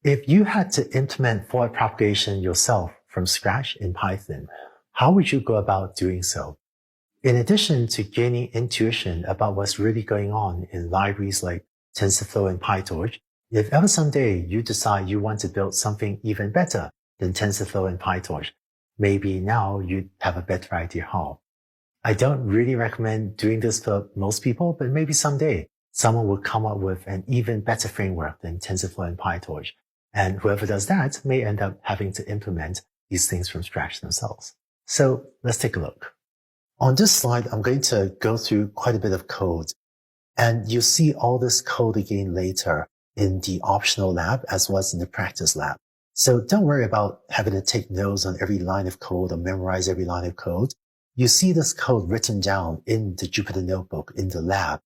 If you had to implement forward propagation yourself from scratch in Python, how would you go about doing so? In addition to gaining intuition about what's really going on in libraries like TensorFlow and PyTorch, if ever someday you decide you want to build something even better than TensorFlow and PyTorch, maybe now you'd have a better idea how. I don't really recommend doing this for most people, but maybe someday someone will come up with an even better framework than TensorFlow and PyTorch. And whoever does that may end up having to implement these things from scratch themselves. So let's take a look. On this slide, I'm going to go through quite a bit of code, and you'll see all this code again later in the optional lab as well as in the practice lab. So don't worry about having to take notes on every line of code or memorize every line of code. You see this code written down in the Jupyter Notebook in the lab.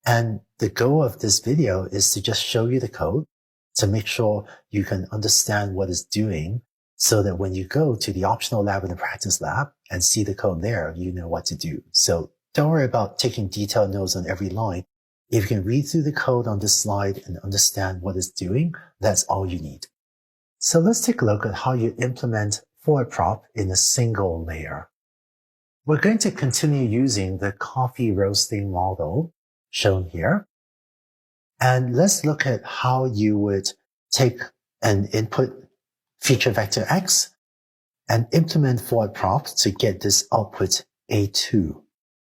And the goal of this video is to just show you the code to make sure you can understand what it's doing so that when you go to the optional lab and the practice lab and see the code there, you know what to do. So don't worry about taking detailed notes on every line. If you can read through the code on this slide and understand what it's doing, that's all you need. So let's take a look at how you implement forward prop in a single layer. We're going to continue using the coffee roasting model shown here. And let's look at how you would take an input feature vector X and implement forward prop to get this output A2.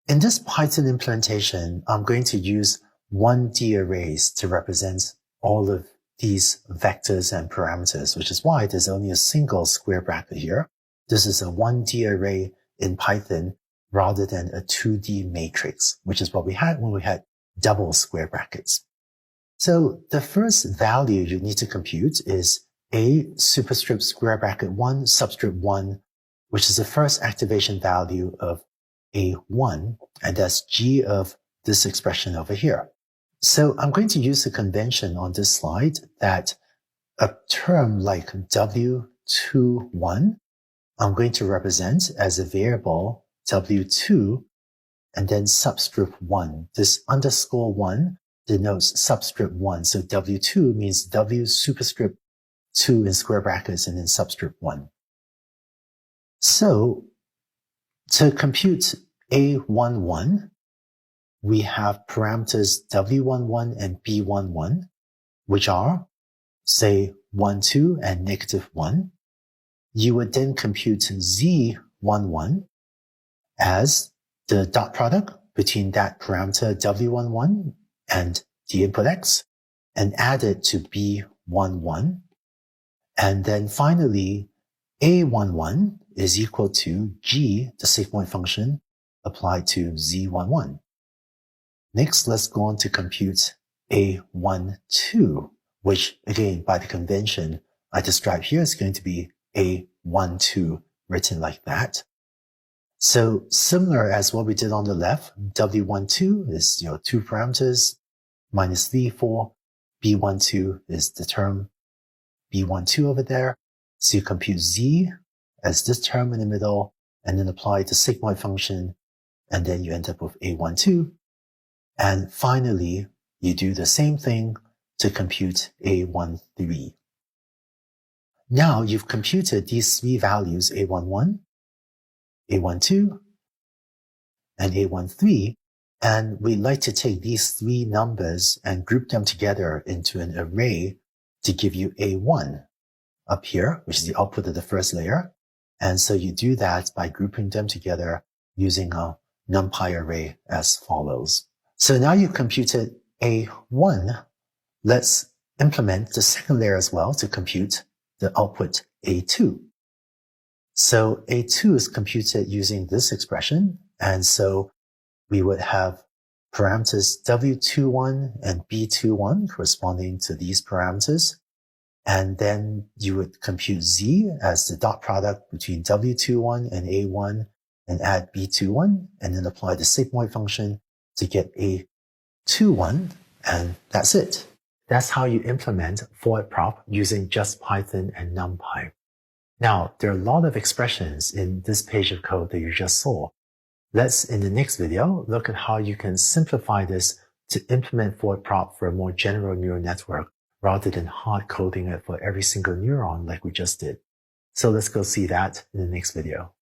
In this Python implementation, I'm going to use 1D arrays to represent all of these vectors and parameters, which is why there's only a single square bracket here. This is a 1D array in Python rather than a 2D matrix, which is what we had when we had double square brackets. So the first value you need to compute is A superscript square bracket 1 subscript 1, which is the first activation value of A1, and that's G of this expression over here. So I'm going to use the convention on this slide that a term like W21, I'm going to represent as a variable W2 and then subscript 1. This underscore 1 denotes subscript 1. So W2 means W superscript 2 in square brackets and then subscript 1. So to compute A11, we have parameters W11 and B11, which are, say, 1, 2 and -1. You would then compute Z11 as the dot product between that parameter W11 and the input X and add it to B11. And then finally, A11 is equal to G, the sigmoid function, applied to Z11. Next, let's go on to compute A12, which again, by the convention I described here, is going to be A12 written like that. So similar as what we did on the left, W12 is your two parameters, -3, 4. B12 is the term B12 over there. So you compute Z as this term in the middle and then apply the sigmoid function, and then you end up with A12. And finally, you do the same thing to compute A13. Now you've computed these three values, A11, A12, and A13, and we'd like to take these three numbers and group them together into an array to give you A1 up here, which is the output of the first layer. And so you do that by grouping them together using a NumPy array as follows. So now you've computed A1. Let's implement the second layer as well to compute the output A2. So A2 is computed using this expression. And so we would have parameters W21 and B21 corresponding to these parameters. And then you would compute Z as the dot product between W21 and A1 and add B21 and then apply the sigmoid function to get A21. And that's it. That's how you implement forward prop using just Python and NumPy. Now, there are a lot of expressions in this page of code that you just saw. Let's, in the next video, look at how you can simplify this to implement forward prop for a more general neural network rather than hard coding it for every single neuron like we just did. So let's go see that in the next video.